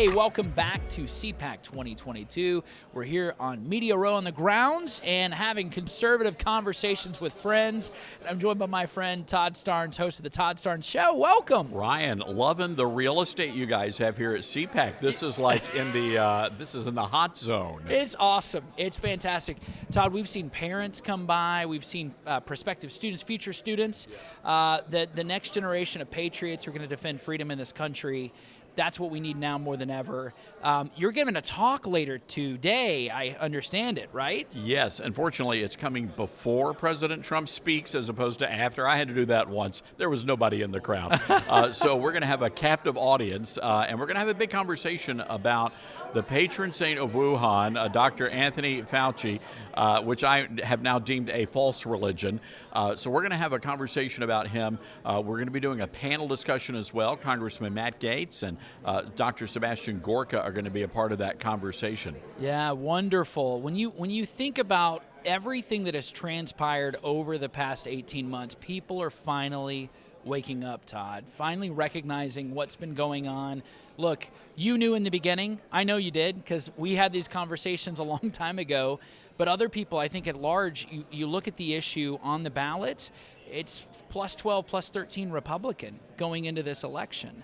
Hey, welcome back to CPAC 2022. We're here on Media Row on the grounds and having conservative conversations with friends. I'm joined by my friend Todd Starnes, host of the Todd Starnes Show. Welcome. Ryan, loving the real estate you guys have here at CPAC. This is like in the hot zone. It's awesome. It's fantastic. Todd, we've seen parents come by. We've seen prospective students, future students. The next generation of patriots who are going to defend freedom in this country. That's what we need now more than ever. You're giving a talk later today, I understand it, right? Yes. Unfortunately, it's coming before President Trump speaks as opposed to after. I had to do that once. There was nobody in the crowd. So we're going to have a captive audience, and we're going to have a big conversation about the patron saint of Wuhan, Dr. Anthony Fauci, which I have now deemed a false religion. So we're going to have a conversation about him. We're going to be doing a panel discussion as well. Congressman Matt Gaetz and Dr. Sebastian Gorka are going to be a part of that conversation. Yeah, wonderful. When you think about everything that has transpired over the past 18 months, people are finally waking up, Todd, finally recognizing what's been going on. Look, you knew in the beginning. I know you did because we had these conversations a long time ago. But other people, I think at large, you look at the issue on the ballot, it's plus 12, plus 13 Republican going into this election.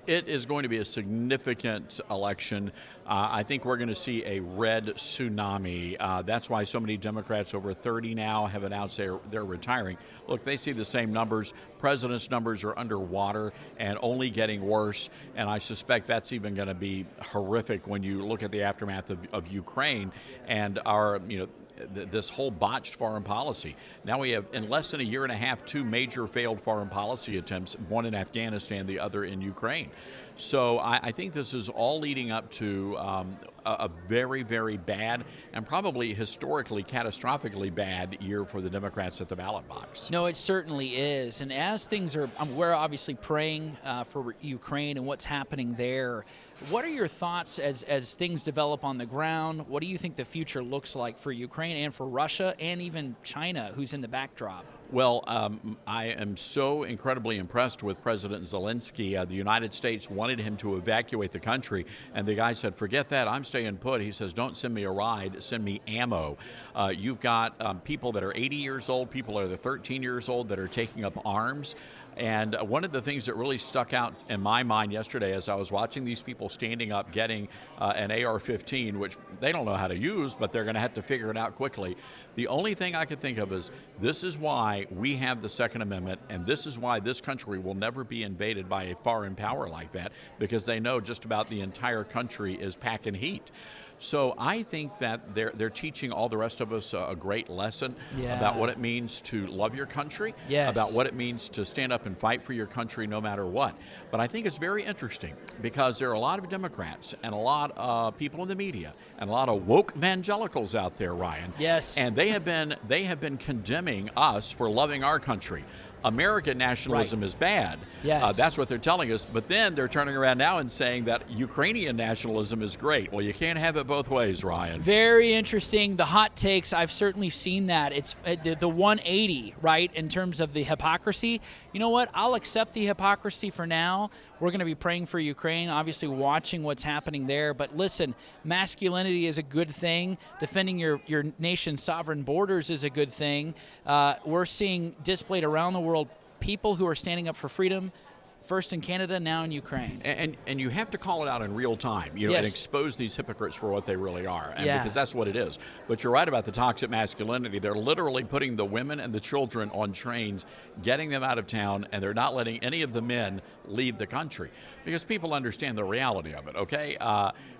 It is going to be a significant election. I think we're going to see a red tsunami. That's why so many Democrats, over 30 now, have announced they're retiring. Look, they see the same numbers. President's numbers are underwater and only getting worse. And I suspect that's even going to be horrific when you look at the aftermath of Ukraine and our, this whole botched foreign policy. Now we have, in less than a year and a half, two major failed foreign policy attempts, one in Afghanistan, the other in Ukraine. So I think this is all leading up to a very, very bad and probably historically catastrophically bad year for the Democrats at the ballot box. No, it certainly is. And as things are, we're obviously praying for Ukraine and what's happening there. What are your thoughts as things develop on the ground? What do you think the future looks like for Ukraine and for Russia and even China, who's in the backdrop? Well, I am so incredibly impressed with President Zelensky. The United States wanted him to evacuate the country, and the guy said, forget that, I'm staying put. He says, don't send me a ride, send me ammo. You've got people that are 80 years old, people that are 13 years old that are taking up arms. And one of the things that really stuck out in my mind yesterday as I was watching these people standing up getting an AR-15, which they don't know how to use, but they're going to have to figure it out quickly. The only thing I could think of is this is why we have the Second Amendment, and this is why this country will never be invaded by a foreign power like that, because they know just about the entire country is packing heat. So I think that they're teaching all the rest of us a great lesson about what it means to love your country, about what it means to stand up and fight for your country no matter what. But I think it's very interesting because there are a lot of Democrats and a lot of people in the media and a lot of woke evangelicals out there, Ryan. Yes. And they have been condemning us for loving our country. American nationalism is bad. Yes. That's what they're telling us. But then they're turning around now and saying that Ukrainian nationalism is great. Well, you can't have it both ways, Ryan. Very interesting. The hot takes, I've certainly seen that. It's the 180, right, in terms of the hypocrisy. You know what? I'll accept the hypocrisy for now. We're going to be praying for Ukraine, obviously watching what's happening there. But listen, masculinity is a good thing. Defending your nation's sovereign borders is a good thing. We're seeing displayed around the world people who are standing up for freedom, first in Canada, now in Ukraine. And you have to call it out in real time, and expose these hypocrites for what they really are, because that's what it is. But you're right about the toxic masculinity. They're literally putting the women and the children on trains, getting them out of town, and they're not letting any of the men leave the country because people understand the reality of it, okay?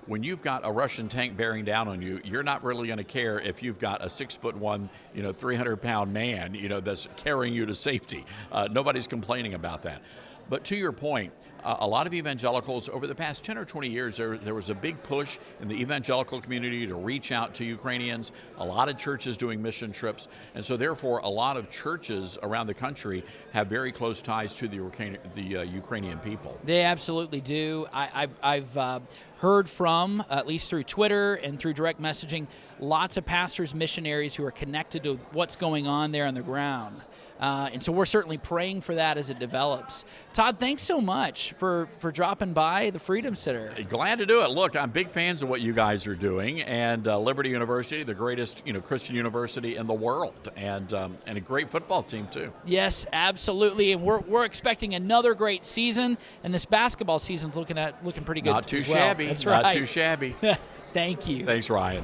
When you've got a Russian tank bearing down on you, you're not really going to care if you've got a 6'1", 300-pound man, that's carrying you to safety. Nobody's complaining about that. But to your point, a lot of evangelicals over the past 10 or 20 years, there was a big push in the evangelical community to reach out to Ukrainians, a lot of churches doing mission trips, and so therefore a lot of churches around the country have very close ties to the Ukrainian people. They absolutely do. I've heard from, at least through Twitter and through direct messaging, lots of pastors, missionaries who are connected to what's going on there on the ground. And so we're certainly praying for that as it develops. Todd, thanks so much for dropping by the Freedom Center. Glad to do it. Look, I'm big fans of what you guys are doing, and Liberty University, the greatest Christian university in the world, and a great football team too. Yes, absolutely. And we're expecting another great season, and this basketball season's looking pretty good. Not too as well. shabby. That's right. Not too shabby. Thank you. Thanks, Ryan.